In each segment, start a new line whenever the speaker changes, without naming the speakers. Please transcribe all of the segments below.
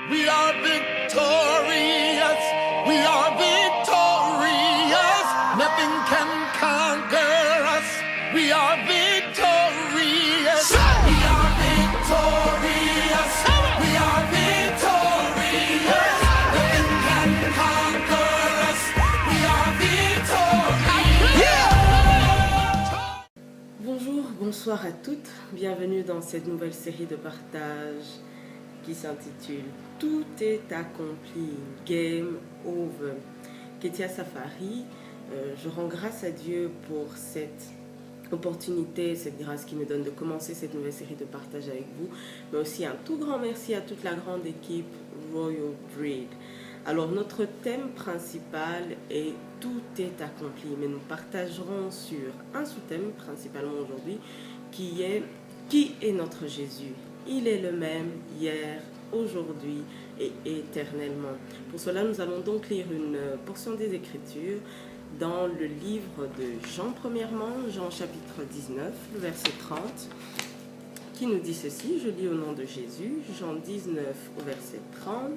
We are victorious. We are victorious. Nothing can conquer us. We are victorious. We are victorious. We are victorious. Nothing can conquer us. We are victorious.
Bonjour, bonsoir à toutes. Bienvenue dans cette nouvelle série de partage qui s'intitule Tout est accompli, Game Over. Ketia Safari, je rends grâce à Dieu pour cette opportunité, cette grâce qu'il me donne de commencer cette nouvelle série de partage avec vous, mais aussi un tout grand merci à toute la grande équipe Royal Breed. Alors notre thème principal est Tout est accompli, mais nous partagerons sur un sous-thème principalement aujourd'hui qui est notre Jésus? Il est le même hier, aujourd'hui et éternellement. Pour cela, nous allons donc lire une portion des Écritures dans le livre de Jean, premièrement, Jean chapitre 19, le verset 30, qui nous dit ceci, je lis au nom de Jésus, Jean 19 au verset 30.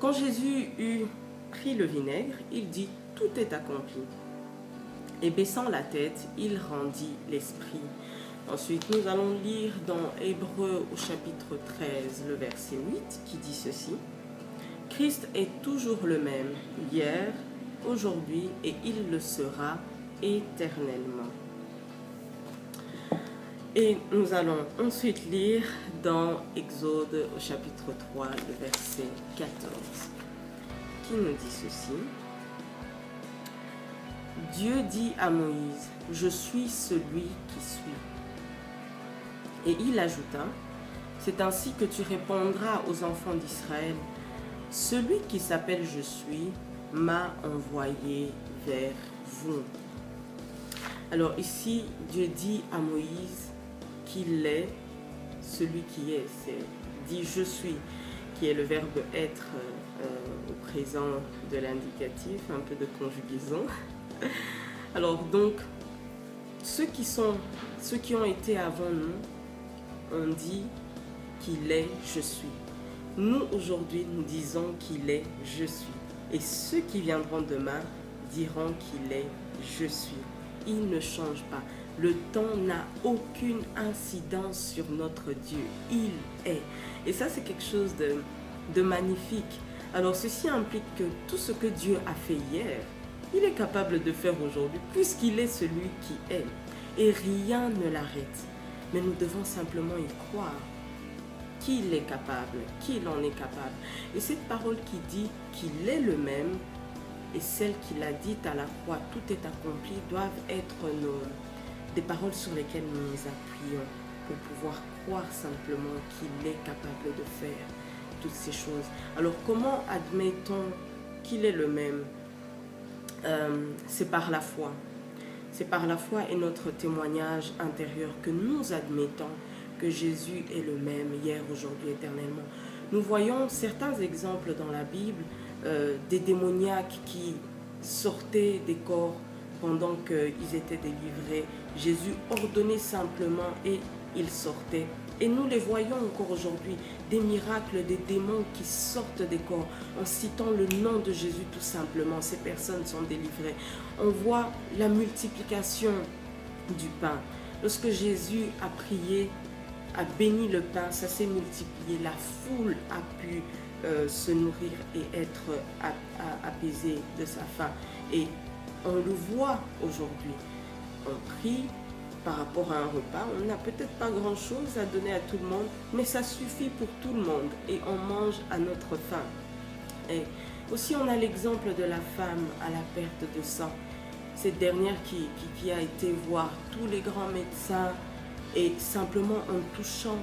Quand Jésus eut pris le vinaigre, il dit, tout est accompli. Et baissant la tête, il rendit l'esprit. Ensuite, nous allons lire dans Hébreux au chapitre 13, le verset 8, qui dit ceci. Christ est toujours le même, hier, aujourd'hui, et il le sera éternellement. Et nous allons ensuite lire dans Exode au chapitre 3, le verset 14, qui nous dit ceci. Dieu dit à Moïse, « Je suis celui qui suis. » Et il ajouta, « C'est ainsi que tu répondras aux enfants d'Israël, « Celui qui s'appelle Je suis m'a envoyé vers vous. » Alors ici, Dieu dit à Moïse qu'il est celui qui est. C'est dit « Je suis » qui est le verbe être au présent de l'indicatif, un peu de conjugaison. Alors donc, ceux qui ont été avant nous, on dit qu'il est je suis. Nous aujourd'hui, nous disons qu'il est je suis. Et ceux qui viendront demain diront qu'il est je suis. Il ne change pas. Le temps n'a aucune incidence sur notre Dieu. Il est. Et ça, c'est quelque chose de magnifique. Alors, ceci implique que tout ce que Dieu a fait hier, il est capable de faire aujourd'hui, puisqu'il est celui qui est. Et rien ne l'arrête. Mais nous devons simplement y croire qu'il est capable, qu'il en est capable. Et cette parole qui dit qu'il est le même, et celle qu'il a dite à la croix, tout est accompli, doivent être des paroles sur lesquelles nous nous appuyons pour pouvoir croire simplement qu'il est capable de faire toutes ces choses. Alors comment admettons qu'il est le même? C'est par la foi. C'est par la foi et notre témoignage intérieur que nous admettons que Jésus est le même hier, aujourd'hui, éternellement. Nous voyons certains exemples dans la Bible des démoniaques qui sortaient des corps pendant qu'ils étaient délivrés. Jésus ordonnait simplement et ils sortaient. Et nous les voyons encore aujourd'hui, des miracles, des démons qui sortent des corps en citant le nom de Jésus tout simplement. Ces personnes sont délivrées. On voit la multiplication du pain. Lorsque Jésus a prié, a béni le pain, ça s'est multiplié. La foule a pu se nourrir et être apaisée de sa faim. Et on le voit aujourd'hui. On prie par rapport à un repas, on n'a peut-être pas grand-chose à donner à tout le monde, mais ça suffit pour tout le monde et on mange à notre faim. Et aussi on a l'exemple de la femme à la perte de sang, cette dernière qui a été voir tous les grands médecins et simplement en touchant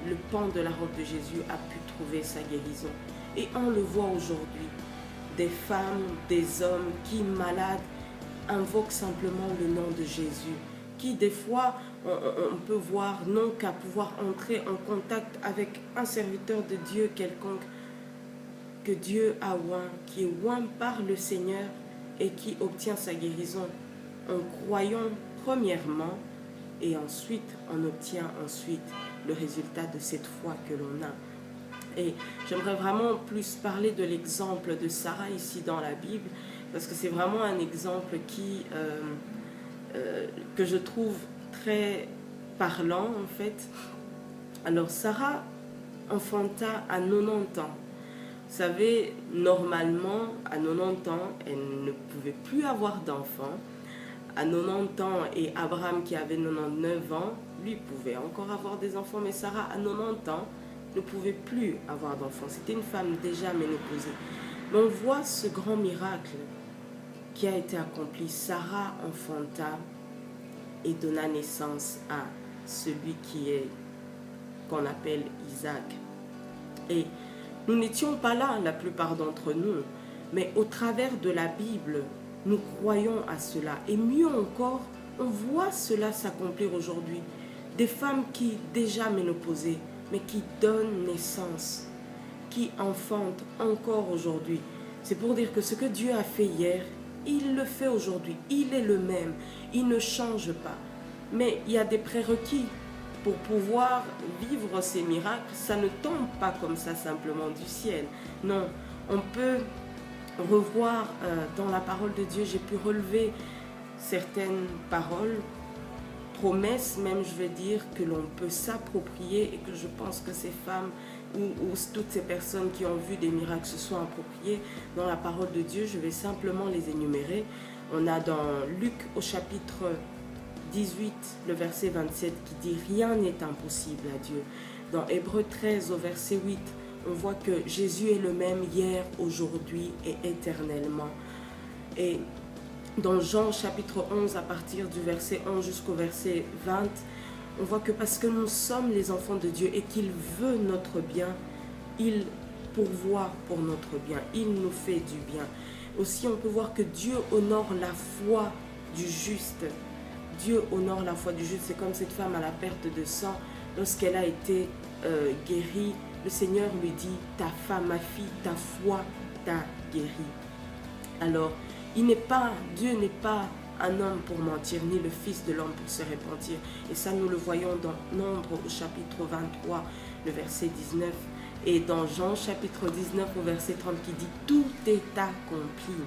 le pan de la robe de Jésus a pu trouver sa guérison. Et on le voit aujourd'hui, des femmes, des hommes qui malades invoquent simplement le nom de Jésus, qui des fois on peut voir non qu'à pouvoir entrer en contact avec un serviteur de Dieu quelconque que Dieu a oint, qui est oint par le Seigneur et qui obtient sa guérison en croyant premièrement et ensuite on obtient ensuite le résultat de cette foi que l'on a. Et j'aimerais vraiment plus parler de l'exemple de Sarah ici dans la Bible, parce que c'est vraiment un exemple que je trouve très parlant en fait. Alors Sarah enfanta à 90 ans. Vous savez, normalement, à 90 ans, elle ne pouvait plus avoir d'enfants. À 90 ans, et Abraham qui avait 99 ans, lui pouvait encore avoir des enfants, mais Sarah à 90 ans ne pouvait plus avoir d'enfants. C'était une femme déjà ménopausée. Mais on voit ce grand miracle qui a été accompli. Sarah enfanta et donna naissance à celui qu'on appelle Isaac. Et nous n'étions pas là, la plupart d'entre nous, mais au travers de la Bible, nous croyons à cela. Et mieux encore, on voit cela s'accomplir aujourd'hui. Des femmes qui, déjà ménopausées, mais qui donnent naissance, qui enfantent encore aujourd'hui. C'est pour dire que ce que Dieu a fait hier, il le fait aujourd'hui. Il est le même. Il ne change pas. Mais il y a des prérequis. Pour pouvoir vivre ces miracles, ça ne tombe pas comme ça simplement du ciel. Non, on peut revoir dans la parole de Dieu, j'ai pu relever certaines paroles, promesses même, je veux dire, que l'on peut s'approprier et que je pense que ces femmes ou toutes ces personnes qui ont vu des miracles se sont appropriées dans la parole de Dieu. Je vais simplement les énumérer. On a dans Luc au chapitre 18, le verset 27 qui dit « Rien n'est impossible à Dieu ». Dans Hébreux 13 au verset 8, on voit que Jésus est le même hier, aujourd'hui et éternellement. Et dans Jean chapitre 11, à partir du verset 11 jusqu'au verset 20, on voit que parce que nous sommes les enfants de Dieu et qu'il veut notre bien, il pourvoit pour notre bien, il nous fait du bien. Aussi, on peut voir que Dieu honore la foi du juste. Dieu honore la foi du juste. C'est comme cette femme à la perte de sang, lorsqu'elle a été guérie, le Seigneur lui dit « Ta femme, ma fille, ta foi t'a guérie ». Alors, Dieu n'est pas un homme pour mentir, ni le Fils de l'homme pour se repentir. Et ça, nous le voyons dans Nombre au chapitre 23, le verset 19. Et dans Jean chapitre 19 au verset 30 qui dit « Tout est accompli ».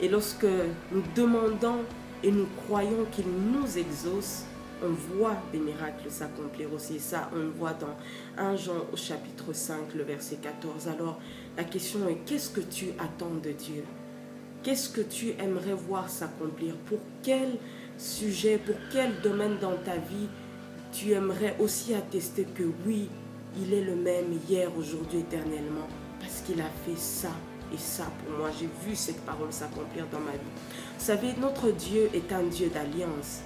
Et lorsque nous demandons et nous croyons qu'il nous exauce, on voit des miracles s'accomplir aussi. Et ça, on le voit dans 1 Jean au chapitre 5, le verset 14. Alors, la question est, qu'est-ce que tu attends de Dieu? Qu'est-ce que tu aimerais voir s'accomplir? Pour quel sujet, pour quel domaine dans ta vie tu aimerais aussi attester que oui, il est le même hier, aujourd'hui, éternellement, parce qu'il a fait ça et ça pour moi. J'ai vu cette parole s'accomplir dans ma vie. Vous savez, notre Dieu est un Dieu d'alliance.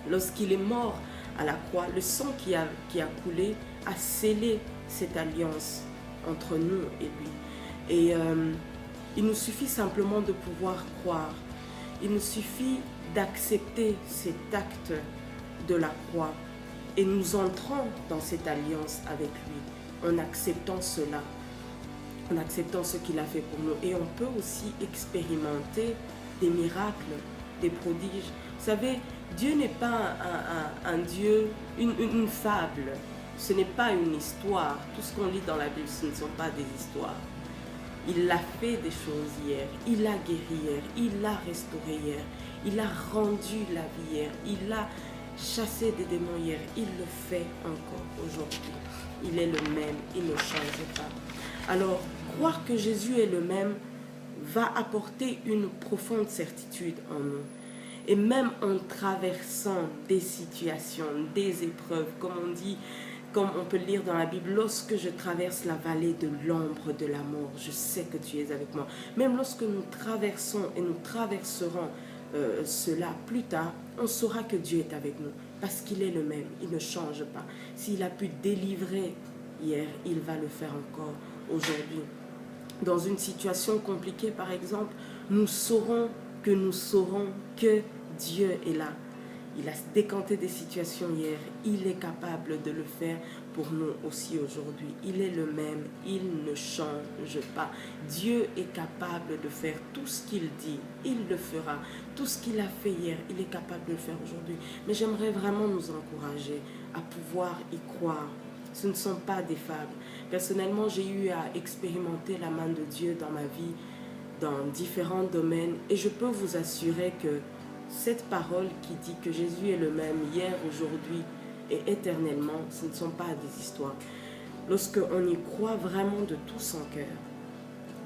Lorsqu'il est mort à la croix, le sang qui a coulé a scellé cette alliance entre nous et lui. Et il nous suffit simplement de pouvoir croire. Il nous suffit d'accepter cet acte de la croix. Et nous entrons dans cette alliance avec lui en acceptant cela, en acceptant ce qu'il a fait pour nous. Et on peut aussi expérimenter des miracles, des prodiges. Vous savez, Dieu n'est pas un Dieu, une fable. Ce n'est pas une histoire. Tout ce qu'on lit dans la Bible, ce ne sont pas des histoires. Il a fait des choses hier. Il a guéri hier. Il a restauré hier. Il a rendu la vie hier. Il a chassé des démons hier. Il le fait encore aujourd'hui. Il est le même. Il ne change pas. Alors, croire que Jésus est le même va apporter une profonde certitude en nous. Et même en traversant des situations, des épreuves, comme on dit, comme on peut le lire dans la Bible, lorsque je traverse la vallée de l'ombre de la mort, je sais que tu es avec moi. Même lorsque nous traversons et nous traverserons cela plus tard, on saura que Dieu est avec nous. Parce qu'il est le même, il ne change pas. S'il a pu délivrer hier, il va le faire encore aujourd'hui. Dans une situation compliquée, par exemple, nous saurons que Dieu est là. Il a décanté des situations hier. Il est capable de le faire pour nous aussi aujourd'hui. Il est le même. Il ne change pas. Dieu est capable de faire tout ce qu'il dit. Il le fera. Tout ce qu'il a fait hier, il est capable de le faire aujourd'hui. Mais j'aimerais vraiment nous encourager à pouvoir y croire. ce ne sont pas des fables. Personnellement, j'ai eu à expérimenter la main de Dieu dans ma vie, dans différents domaines, et je peux vous assurer que cette parole qui dit que Jésus est le même hier, aujourd'hui et éternellement, ce ne sont pas des histoires. Lorsqu'on y croit vraiment de tout son cœur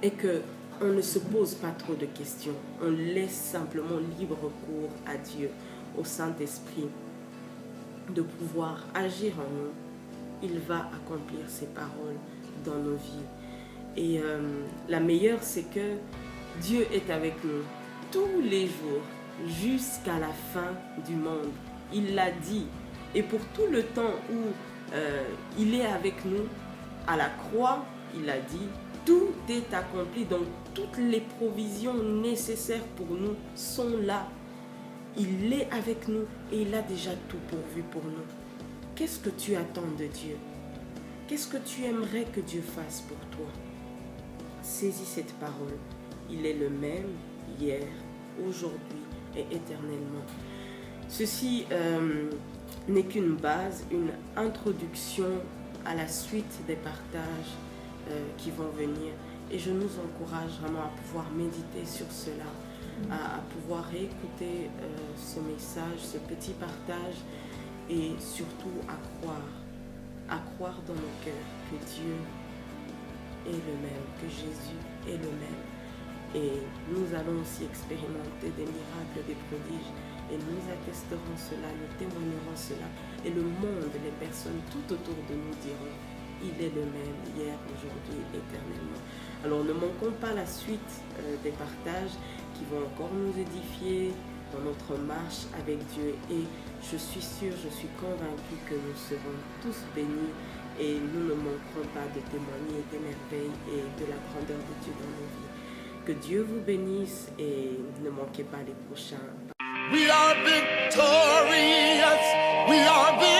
et qu'on ne se pose pas trop de questions, on laisse simplement libre cours à Dieu, au Saint-Esprit, de pouvoir agir en nous, il va accomplir ses paroles dans nos vies. Et la meilleure, c'est que Dieu est avec nous tous les jours jusqu'à la fin du monde. Il l'a dit. Et pour tout le temps où il est avec nous, à la croix, il a dit, tout est accompli. Donc toutes les provisions nécessaires pour nous sont là. Il est avec nous et il a déjà tout pourvu pour nous. Qu'est-ce que tu attends de Dieu? Qu'est-ce que tu aimerais que Dieu fasse pour toi? Saisis cette parole. Il est le même hier, aujourd'hui et éternellement. Ceci n'est qu'une base, une introduction à la suite des partages qui vont venir. Et je nous encourage vraiment à pouvoir méditer sur cela, à pouvoir réécouter ce message, ce petit partage et surtout à croire dans nos cœurs que Dieu est le même, que Jésus est le même. Et nous allons aussi expérimenter des miracles, des prodiges. Et nous attesterons cela, nous témoignerons cela. Et le monde, les personnes tout autour de nous diront, il est le même hier, aujourd'hui, éternellement. Alors ne manquons pas la suite des partages qui vont encore nous édifier dans notre marche avec Dieu. Et je suis sûre, je suis convaincue que nous serons tous bénis et nous ne manquerons pas de témoigner des merveilles et de la grandeur de Dieu dans nos vies. Que Dieu vous bénisse et ne manquez pas les prochains.
We are victorious. We are victorious.